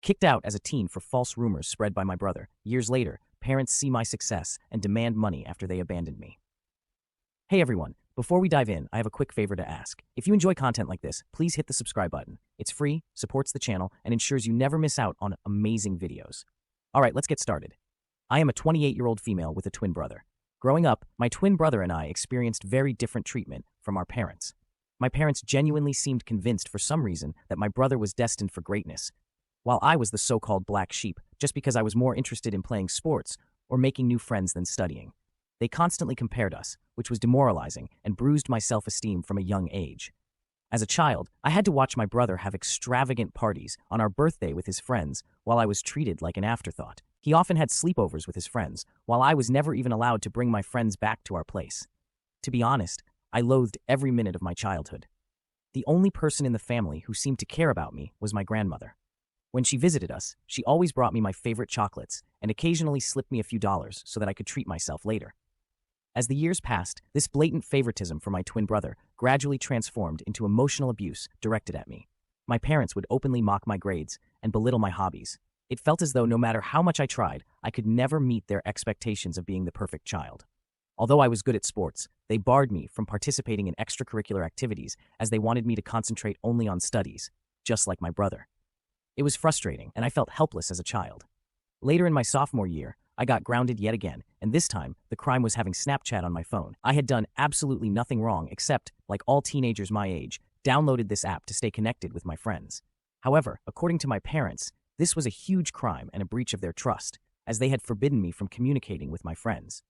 Kicked out as a teen for false rumors spread by my brother. Years later, parents see my success and demand money after they abandoned me. Hey everyone, before we dive in, I have a quick favor to ask. If you enjoy content like this, please hit the subscribe button. It's free, supports the channel, and ensures you never miss out on amazing videos. Alright, let's get started. I am a 28-year-old female with a twin brother. Growing up, my twin brother and I experienced very different treatment from our parents. My parents genuinely seemed convinced for some reason that my brother was destined for greatness, while I was the so-called black sheep just because I was more interested in playing sports or making new friends than studying. They constantly compared us, which was demoralizing and bruised my self-esteem from a young age. As a child, I had to watch my brother have extravagant parties on our birthday with his friends while I was treated like an afterthought. He often had sleepovers with his friends, while I was never even allowed to bring my friends back to our place. To be honest, I loathed every minute of my childhood. The only person in the family who seemed to care about me was my grandmother. When she visited us, she always brought me my favorite chocolates and occasionally slipped me a few dollars so that I could treat myself later. As the years passed, this blatant favoritism for my twin brother gradually transformed into emotional abuse directed at me. My parents would openly mock my grades and belittle my hobbies. It felt as though no matter how much I tried, I could never meet their expectations of being the perfect child. Although I was good at sports, they barred me from participating in extracurricular activities as they wanted me to concentrate only on studies, just like my brother. It was frustrating, and I felt helpless as a child. Later in my sophomore year, I got grounded yet again, and this time, the crime was having Snapchat on my phone. I had done absolutely nothing wrong except, like all teenagers my age, downloaded this app to stay connected with my friends. However, according to my parents, this was a huge crime and a breach of their trust, as they had forbidden me from communicating with my friends.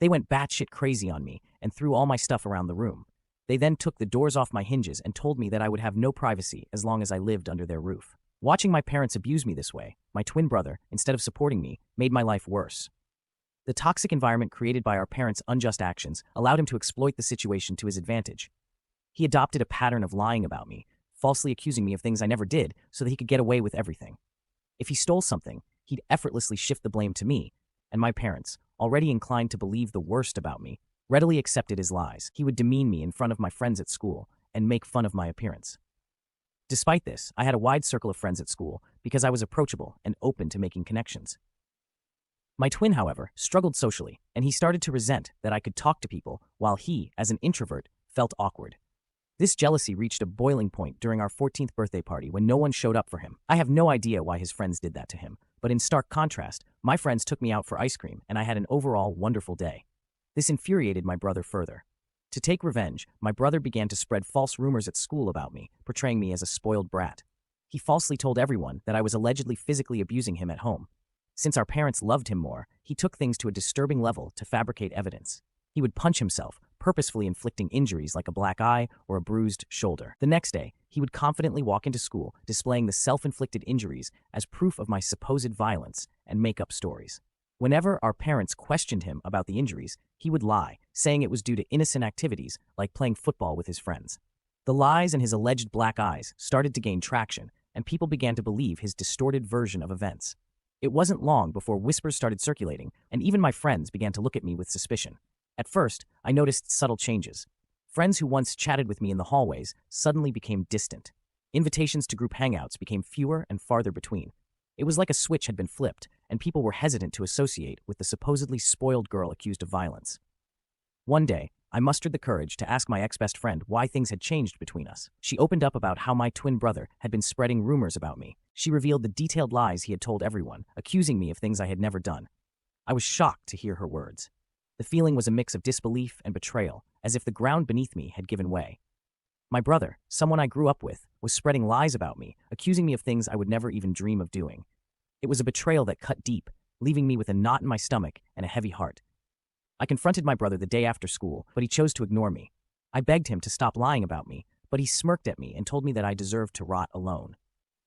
They went batshit crazy on me and threw all my stuff around the room. They then took the doors off my hinges and told me that I would have no privacy as long as I lived under their roof. Watching my parents abuse me this way, my twin brother, instead of supporting me, made my life worse. The toxic environment created by our parents' unjust actions allowed him to exploit the situation to his advantage. He adopted a pattern of lying about me, falsely accusing me of things I never did so that he could get away with everything. If he stole something, he'd effortlessly shift the blame to me, and my parents, already inclined to believe the worst about me, readily accepted his lies. He would demean me in front of my friends at school and make fun of my appearance. Despite this, I had a wide circle of friends at school because I was approachable and open to making connections. My twin, however, struggled socially, and he started to resent that I could talk to people while he, as an introvert, felt awkward. This jealousy reached a boiling point during our 14th birthday party when no one showed up for him. I have no idea why his friends did that to him, but in stark contrast, my friends took me out for ice cream and I had an overall wonderful day. This infuriated my brother further. To take revenge, my brother began to spread false rumors at school about me, portraying me as a spoiled brat. He falsely told everyone that I was allegedly physically abusing him at home. Since our parents loved him more, he took things to a disturbing level to fabricate evidence. He would punch himself, purposefully inflicting injuries like a black eye or a bruised shoulder. The next day, he would confidently walk into school, displaying the self-inflicted injuries as proof of my supposed violence and make up stories. Whenever our parents questioned him about the injuries, he would lie, saying it was due to innocent activities like playing football with his friends. The lies and his alleged black eyes started to gain traction, and people began to believe his distorted version of events. It wasn't long before whispers started circulating, and even my friends began to look at me with suspicion. At first, I noticed subtle changes. Friends who once chatted with me in the hallways suddenly became distant. Invitations to group hangouts became fewer and farther between. It was like a switch had been flipped, and people were hesitant to associate with the supposedly spoiled girl accused of violence. One day, I mustered the courage to ask my ex-best friend why things had changed between us. She opened up about how my twin brother had been spreading rumors about me. She revealed the detailed lies he had told everyone, accusing me of things I had never done. I was shocked to hear her words. The feeling was a mix of disbelief and betrayal, as if the ground beneath me had given way. My brother, someone I grew up with, was spreading lies about me, accusing me of things I would never even dream of doing. It was a betrayal that cut deep, leaving me with a knot in my stomach and a heavy heart. I confronted my brother the day after school, but he chose to ignore me. I begged him to stop lying about me, but he smirked at me and told me that I deserved to rot alone.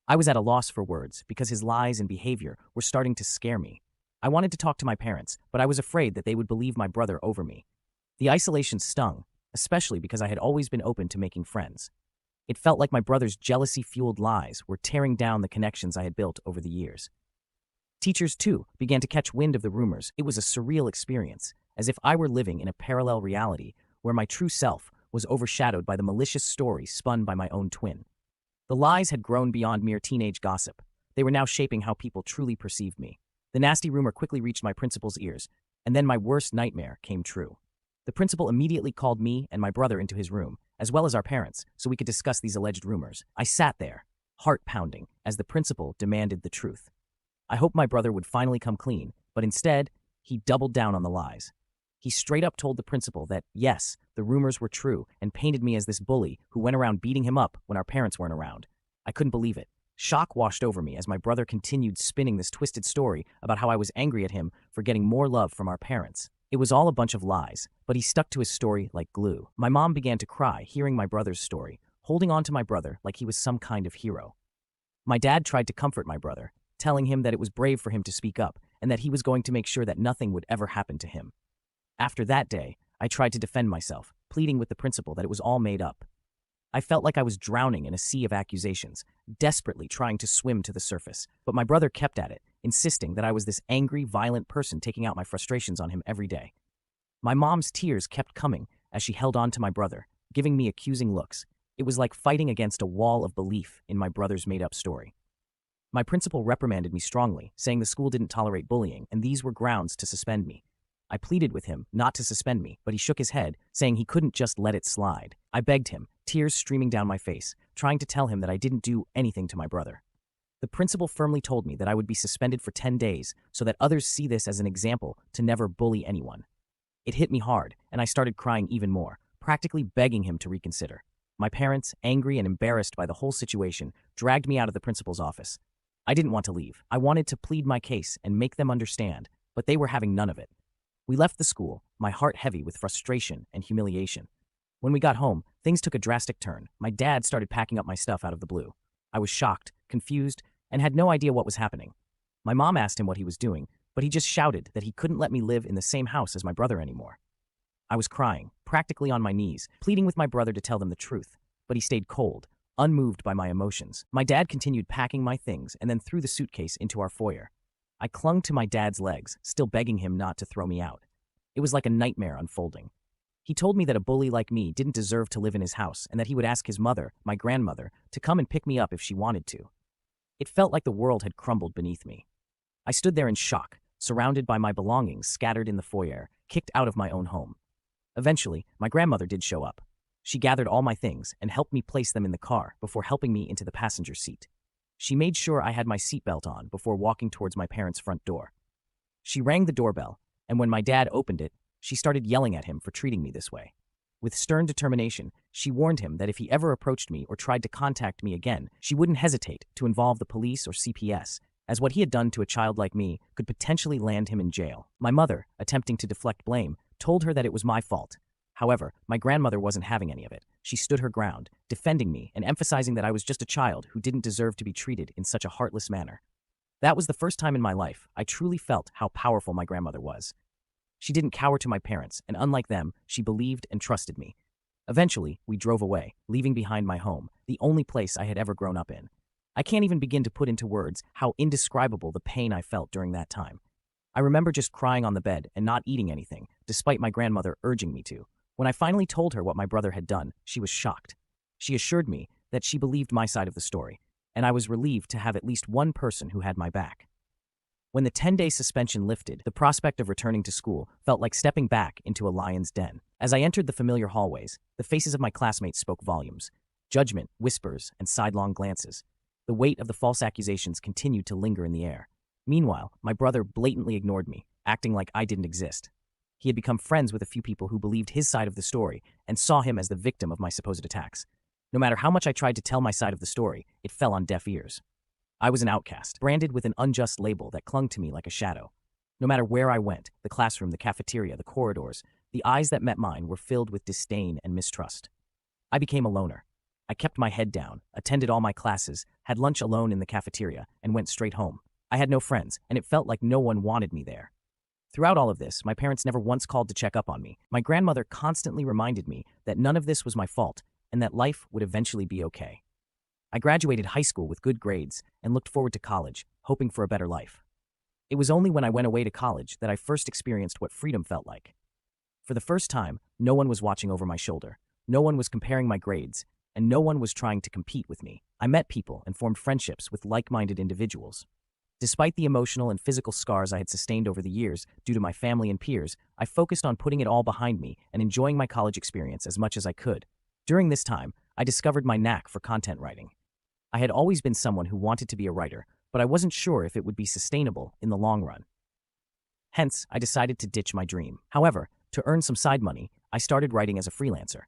I was at a loss for words because his lies and behavior were starting to scare me. I wanted to talk to my parents, but I was afraid that they would believe my brother over me. The isolation stung, especially because I had always been open to making friends. It felt like my brother's jealousy-fueled lies were tearing down the connections I had built over the years. Teachers, too, began to catch wind of the rumors. It was a surreal experience, as if I were living in a parallel reality where my true self was overshadowed by the malicious story spun by my own twin. The lies had grown beyond mere teenage gossip. They were now shaping how people truly perceived me. The nasty rumor quickly reached my principal's ears, and then my worst nightmare came true. The principal immediately called me and my brother into his room, as well as our parents, so we could discuss these alleged rumors. I sat there, heart pounding, as the principal demanded the truth. I hoped my brother would finally come clean, but instead, he doubled down on the lies. He straight up told the principal that, yes, the rumors were true, and painted me as this bully who went around beating him up when our parents weren't around. I couldn't believe it. Shock washed over me as my brother continued spinning this twisted story about how I was angry at him for getting more love from our parents. It was all a bunch of lies, but he stuck to his story like glue. My mom began to cry hearing my brother's story, holding on to my brother like he was some kind of hero. My dad tried to comfort my brother, telling him that it was brave for him to speak up and that he was going to make sure that nothing would ever happen to him. After that day, I tried to defend myself, pleading with the principal that it was all made up. I felt like I was drowning in a sea of accusations, desperately trying to swim to the surface, but my brother kept at it, insisting that I was this angry, violent person taking out my frustrations on him every day. My mom's tears kept coming as she held on to my brother, giving me accusing looks. It was like fighting against a wall of belief in my brother's made-up story. My principal reprimanded me strongly, saying the school didn't tolerate bullying, and these were grounds to suspend me. I pleaded with him not to suspend me, but he shook his head, saying he couldn't just let it slide. I begged him, tears streaming down my face, trying to tell him that I didn't do anything to my brother. The principal firmly told me that I would be suspended for 10 days so that others see this as an example to never bully anyone. It hit me hard, and I started crying even more, practically begging him to reconsider. My parents, angry and embarrassed by the whole situation, dragged me out of the principal's office. I didn't want to leave. I wanted to plead my case and make them understand, but they were having none of it. We left the school, my heart heavy with frustration and humiliation. When we got home, things took a drastic turn. My dad started packing up my stuff out of the blue. I was shocked, confused, and had no idea what was happening. My mom asked him what he was doing, but he just shouted that he couldn't let me live in the same house as my brother anymore. I was crying, practically on my knees, pleading with my brother to tell them the truth, but he stayed cold, unmoved by my emotions. My dad continued packing my things and then threw the suitcase into our foyer. I clung to my dad's legs, still begging him not to throw me out. It was like a nightmare unfolding. He told me that a bully like me didn't deserve to live in his house and that he would ask his mother, my grandmother, to come and pick me up if she wanted to. It felt like the world had crumbled beneath me. I stood there in shock, surrounded by my belongings scattered in the foyer, kicked out of my own home. Eventually, my grandmother did show up. She gathered all my things and helped me place them in the car before helping me into the passenger seat. She made sure I had my seatbelt on before walking towards my parents' front door. She rang the doorbell, and when my dad opened it, she started yelling at him for treating me this way. With stern determination, she warned him that if he ever approached me or tried to contact me again, she wouldn't hesitate to involve the police or CPS, as what he had done to a child like me could potentially land him in jail. My mother, attempting to deflect blame, told her that it was my fault. However, my grandmother wasn't having any of it. She stood her ground, defending me and emphasizing that I was just a child who didn't deserve to be treated in such a heartless manner. That was the first time in my life I truly felt how powerful my grandmother was. She didn't cower to my parents, and unlike them, she believed and trusted me. Eventually, we drove away, leaving behind my home, the only place I had ever grown up in. I can't even begin to put into words how indescribable the pain I felt during that time. I remember just crying on the bed and not eating anything, despite my grandmother urging me to. When I finally told her what my brother had done, she was shocked. She assured me that she believed my side of the story, and I was relieved to have at least one person who had my back. When the 10-day suspension lifted, the prospect of returning to school felt like stepping back into a lion's den. As I entered the familiar hallways, the faces of my classmates spoke volumes. Judgment, whispers, and sidelong glances. The weight of the false accusations continued to linger in the air. Meanwhile, my brother blatantly ignored me, acting like I didn't exist. He had become friends with a few people who believed his side of the story and saw him as the victim of my supposed attacks. No matter how much I tried to tell my side of the story, it fell on deaf ears. I was an outcast, branded with an unjust label that clung to me like a shadow. No matter where I went, the classroom, the cafeteria, the corridors, the eyes that met mine were filled with disdain and mistrust. I became a loner. I kept my head down, attended all my classes, had lunch alone in the cafeteria, and went straight home. I had no friends, and it felt like no one wanted me there. Throughout all of this, my parents never once called to check up on me. My grandmother constantly reminded me that none of this was my fault and that life would eventually be okay. I graduated high school with good grades and looked forward to college, hoping for a better life. It was only when I went away to college that I first experienced what freedom felt like. For the first time, no one was watching over my shoulder, no one was comparing my grades, and no one was trying to compete with me. I met people and formed friendships with like-minded individuals. Despite the emotional and physical scars I had sustained over the years due to my family and peers, I focused on putting it all behind me and enjoying my college experience as much as I could. During this time, I discovered my knack for content writing. I had always been someone who wanted to be a writer, but I wasn't sure if it would be sustainable in the long run. Hence, I decided to ditch my dream. However, to earn some side money, I started writing as a freelancer.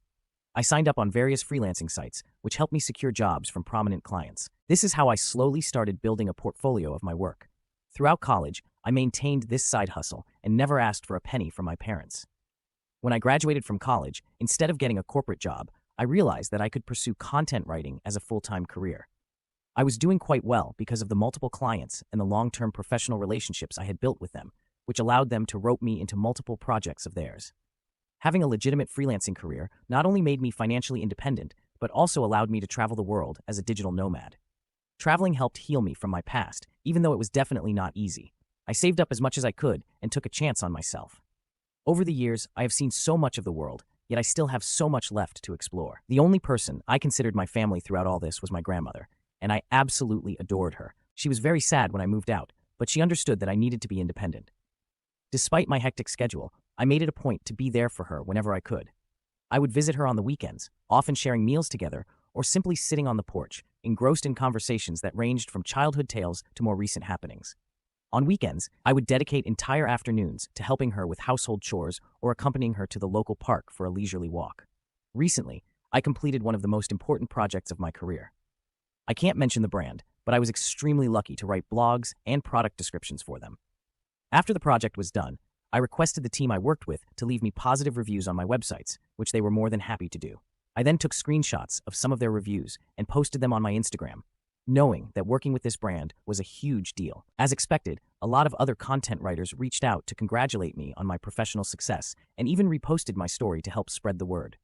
I signed up on various freelancing sites, which helped me secure jobs from prominent clients. This is how I slowly started building a portfolio of my work. Throughout college, I maintained this side hustle and never asked for a penny from my parents. When I graduated from college, instead of getting a corporate job, I realized that I could pursue content writing as a full-time career. I was doing quite well because of the multiple clients and the long-term professional relationships I had built with them, which allowed them to rope me into multiple projects of theirs. Having a legitimate freelancing career not only made me financially independent, but also allowed me to travel the world as a digital nomad. Traveling helped heal me from my past, even though it was definitely not easy. I saved up as much as I could and took a chance on myself. Over the years, I have seen so much of the world, yet I still have so much left to explore. The only person I considered my family throughout all this was my grandmother, and I absolutely adored her. She was very sad when I moved out, but she understood that I needed to be independent. Despite my hectic schedule, I made it a point to be there for her whenever I could. I would visit her on the weekends, often sharing meals together, or simply sitting on the porch, engrossed in conversations that ranged from childhood tales to more recent happenings. On weekends, I would dedicate entire afternoons to helping her with household chores or accompanying her to the local park for a leisurely walk. Recently, I completed one of the most important projects of my career. I can't mention the brand, but I was extremely lucky to write blogs and product descriptions for them. After the project was done, I requested the team I worked with to leave me positive reviews on my websites, which they were more than happy to do. I then took screenshots of some of their reviews and posted them on my Instagram, knowing that working with this brand was a huge deal. As expected, a lot of other content writers reached out to congratulate me on my professional success and even reposted my story to help spread the word.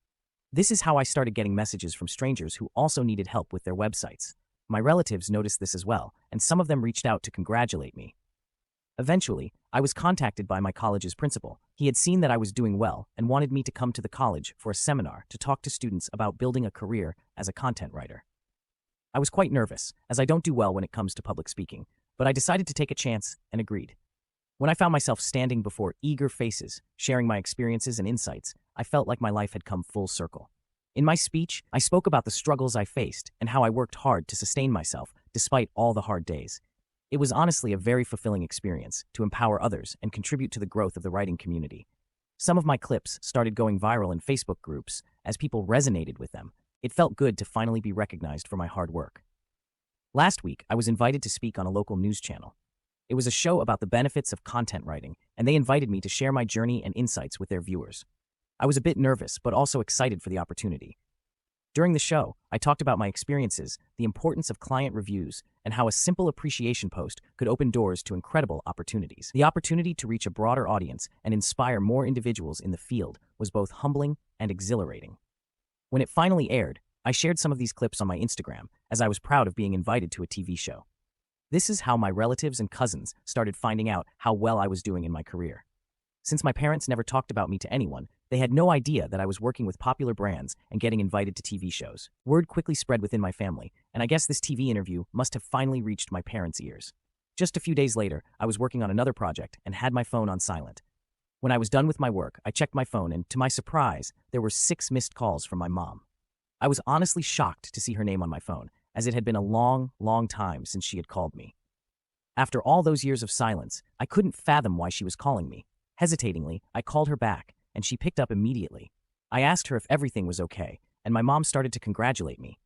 This is how I started getting messages from strangers who also needed help with their websites. My relatives noticed this as well, and some of them reached out to congratulate me. Eventually, I was contacted by my college's principal. He had seen that I was doing well and wanted me to come to the college for a seminar to talk to students about building a career as a content writer. I was quite nervous, as I don't do well when it comes to public speaking, but I decided to take a chance and agreed. When I found myself standing before eager faces, sharing my experiences and insights, I felt like my life had come full circle. In my speech, I spoke about the struggles I faced and how I worked hard to sustain myself despite all the hard days. It was honestly a very fulfilling experience to empower others and contribute to the growth of the writing community. Some of my clips started going viral in Facebook groups as people resonated with them. It felt good to finally be recognized for my hard work. Last week, I was invited to speak on a local news channel. It was a show about the benefits of content writing, and they invited me to share my journey and insights with their viewers. I was a bit nervous, but also excited for the opportunity. During the show, I talked about my experiences, the importance of client reviews, and how a simple appreciation post could open doors to incredible opportunities. The opportunity to reach a broader audience and inspire more individuals in the field was both humbling and exhilarating. When it finally aired, I shared some of these clips on my Instagram, as I was proud of being invited to a TV show. This is how my relatives and cousins started finding out how well I was doing in my career. Since my parents never talked about me to anyone, they had no idea that I was working with popular brands and getting invited to TV shows. Word quickly spread within my family, and I guess this TV interview must have finally reached my parents' ears. Just a few days later, I was working on another project and had my phone on silent. When I was done with my work, I checked my phone and, to my surprise, there were 6 missed calls from my mom. I was honestly shocked to see her name on my phone, as it had been a long, long time since she had called me. After all those years of silence, I couldn't fathom why she was calling me. Hesitatingly, I called her back, and she picked up immediately. I asked her if everything was okay, and my mom started to congratulate me.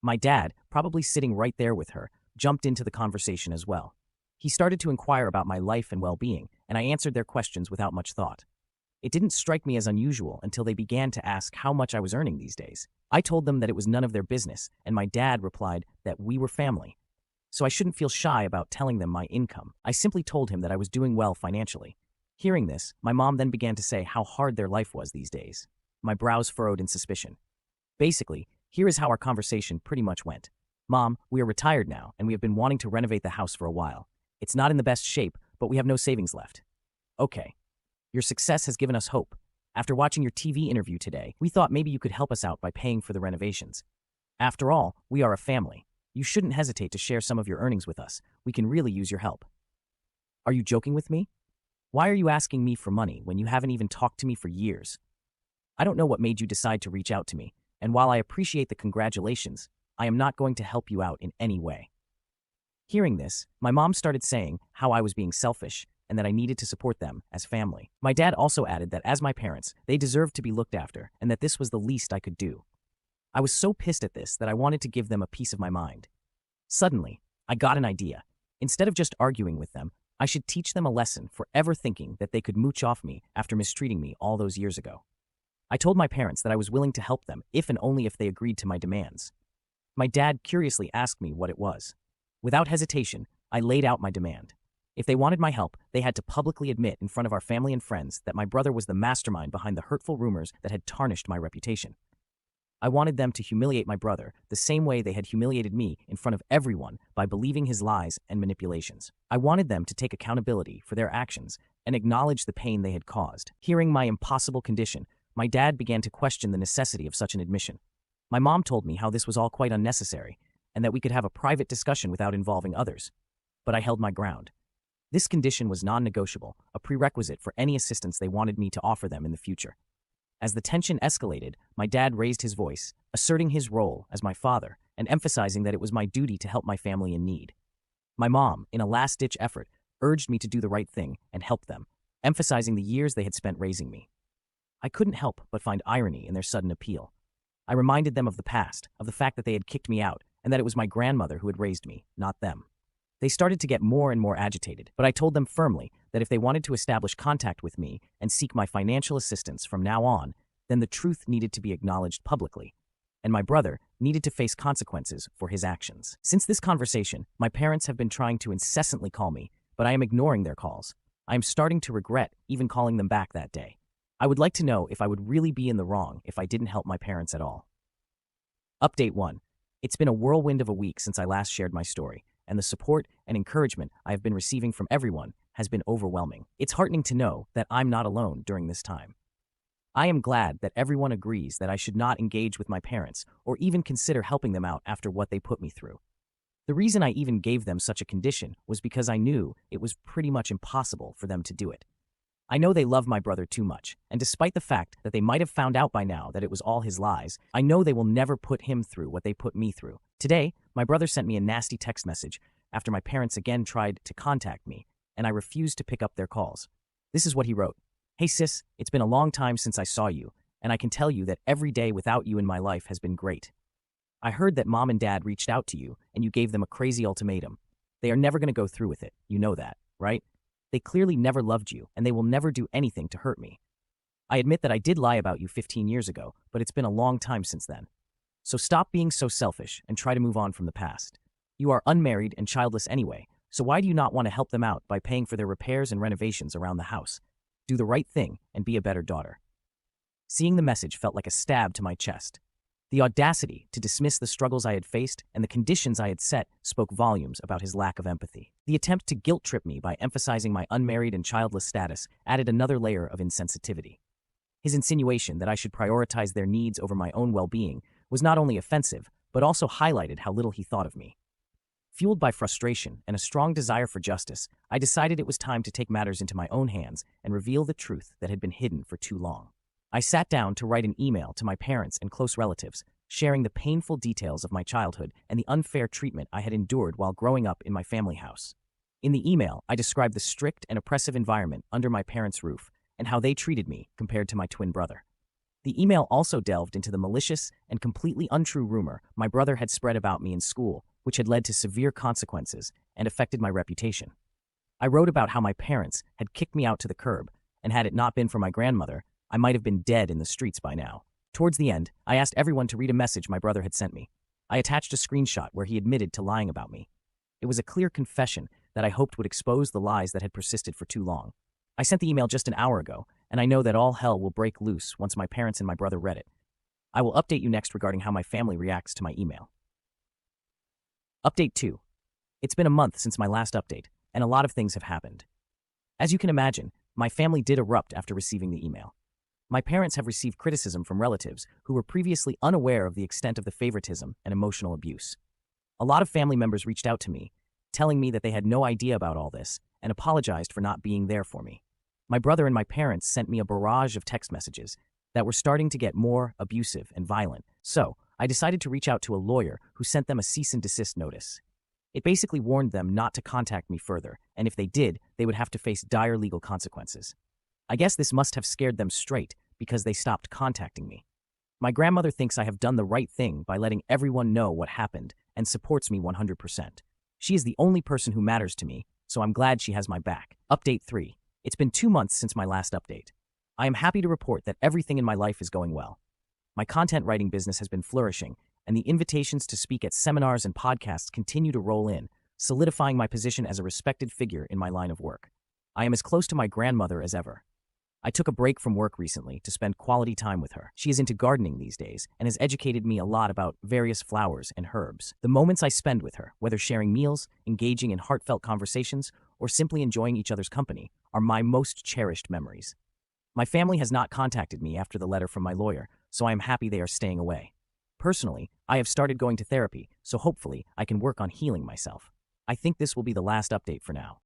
My dad, probably sitting right there with her, jumped into the conversation as well. He started to inquire about my life and well-being, and I answered their questions without much thought. It didn't strike me as unusual until they began to ask how much I was earning these days. I told them that it was none of their business, and my dad replied that we were family. So I shouldn't feel shy about telling them my income. I simply told him that I was doing well financially. Hearing this, my mom then began to say how hard their life was these days. My brows furrowed in suspicion. Basically, here is how our conversation pretty much went. Mom, we are retired now, and we have been wanting to renovate the house for a while. It's not in the best shape, but we have no savings left. Okay. Your success has given us hope. After watching your TV interview today, we thought maybe you could help us out by paying for the renovations. After all, we are a family. You shouldn't hesitate to share some of your earnings with us. We can really use your help." Are you joking with me? Why are you asking me for money when you haven't even talked to me for years? I don't know what made you decide to reach out to me, and while I appreciate the congratulations, I am not going to help you out in any way. Hearing this, my mom started saying how I was being selfish and that I needed to support them as family. My dad also added that as my parents, they deserved to be looked after and that this was the least I could do. I was so pissed at this that I wanted to give them a piece of my mind. Suddenly, I got an idea. Instead of just arguing with them, I should teach them a lesson for ever thinking that they could mooch off me after mistreating me all those years ago. I told my parents that I was willing to help them if and only if they agreed to my demands. My dad curiously asked me what it was. Without hesitation, I laid out my demand. If they wanted my help, they had to publicly admit in front of our family and friends that my brother was the mastermind behind the hurtful rumors that had tarnished my reputation. I wanted them to humiliate my brother the same way they had humiliated me in front of everyone by believing his lies and manipulations. I wanted them to take accountability for their actions and acknowledge the pain they had caused. Hearing my impossible condition, my dad began to question the necessity of such an admission. My mom told me how this was all quite unnecessary and that we could have a private discussion without involving others. But I held my ground. This condition was non-negotiable, a prerequisite for any assistance they wanted me to offer them in the future. As the tension escalated, my dad raised his voice, asserting his role as my father and emphasizing that it was my duty to help my family in need. My mom, in a last-ditch effort, urged me to do the right thing and help them, emphasizing the years they had spent raising me. I couldn't help but find irony in their sudden appeal. I reminded them of the past, of the fact that they had kicked me out, and that it was my grandmother who had raised me, not them. They started to get more and more agitated, but I told them firmly that if they wanted to establish contact with me and seek my financial assistance from now on, then the truth needed to be acknowledged publicly, and my brother needed to face consequences for his actions. Since this conversation, my parents have been trying to incessantly call me, but I am ignoring their calls. I am starting to regret even calling them back that day. I would like to know if I would really be in the wrong if I didn't help my parents at all. Update 1. It's been a whirlwind of a week since I last shared my story, and the support and encouragement I have been receiving from everyone has been overwhelming. It's heartening to know that I'm not alone during this time. I am glad that everyone agrees that I should not engage with my parents or even consider helping them out after what they put me through. The reason I even gave them such a condition was because I knew it was pretty much impossible for them to do it. I know they love my brother too much, and despite the fact that they might have found out by now that it was all his lies, I know they will never put him through what they put me through. Today, my brother sent me a nasty text message after my parents again tried to contact me, and I refused to pick up their calls. This is what he wrote. "Hey sis, it's been a long time since I saw you, and I can tell you that every day without you in my life has been great. I heard that mom and dad reached out to you, and you gave them a crazy ultimatum. They are never going to go through with it, you know that, right? They clearly never loved you, and they will never do anything to hurt me. I admit that I did lie about you 15 years ago, but it's been a long time since then. So stop being so selfish and try to move on from the past. You are unmarried and childless anyway, so why do you not want to help them out by paying for their repairs and renovations around the house? Do the right thing and be a better daughter." Seeing the message felt like a stab to my chest. The audacity to dismiss the struggles I had faced and the conditions I had set spoke volumes about his lack of empathy. The attempt to guilt-trip me by emphasizing my unmarried and childless status added another layer of insensitivity. His insinuation that I should prioritize their needs over my own well-being was not only offensive, but also highlighted how little he thought of me. Fueled by frustration and a strong desire for justice, I decided it was time to take matters into my own hands and reveal the truth that had been hidden for too long. I sat down to write an email to my parents and close relatives, sharing the painful details of my childhood and the unfair treatment I had endured while growing up in my family house. In the email, I described the strict and oppressive environment under my parents' roof and how they treated me compared to my twin brother. The email also delved into the malicious and completely untrue rumor my brother had spread about me in school, which had led to severe consequences and affected my reputation. I wrote about how my parents had kicked me out to the curb, and had it not been for my grandmother, I might have been dead in the streets by now. Towards the end, I asked everyone to read a message my brother had sent me. I attached a screenshot where he admitted to lying about me. It was a clear confession that I hoped would expose the lies that had persisted for too long. I sent the email just an hour ago, and I know that all hell will break loose once my parents and my brother read it. I will update you next regarding how my family reacts to my email. Update 2. It's been a month since my last update, and a lot of things have happened. As you can imagine, my family did erupt after receiving the email. My parents have received criticism from relatives who were previously unaware of the extent of the favoritism and emotional abuse. A lot of family members reached out to me, telling me that they had no idea about all this and apologized for not being there for me. My brother and my parents sent me a barrage of text messages that were starting to get more abusive and violent, so I decided to reach out to a lawyer who sent them a cease and desist notice. It basically warned them not to contact me further, and if they did, they would have to face dire legal consequences. I guess this must have scared them straight because they stopped contacting me. My grandmother thinks I have done the right thing by letting everyone know what happened and supports me 100%. She is the only person who matters to me, so I'm glad she has my back. Update 3. It's been 2 months since my last update. I am happy to report that everything in my life is going well. My content writing business has been flourishing, and the invitations to speak at seminars and podcasts continue to roll in, solidifying my position as a respected figure in my line of work. I am as close to my grandmother as ever. I took a break from work recently to spend quality time with her. She is into gardening these days and has educated me a lot about various flowers and herbs. The moments I spend with her, whether sharing meals, engaging in heartfelt conversations, or simply enjoying each other's company, are my most cherished memories. My family has not contacted me after the letter from my lawyer, so I am happy they are staying away. Personally, I have started going to therapy, so hopefully I can work on healing myself. I think this will be the last update for now.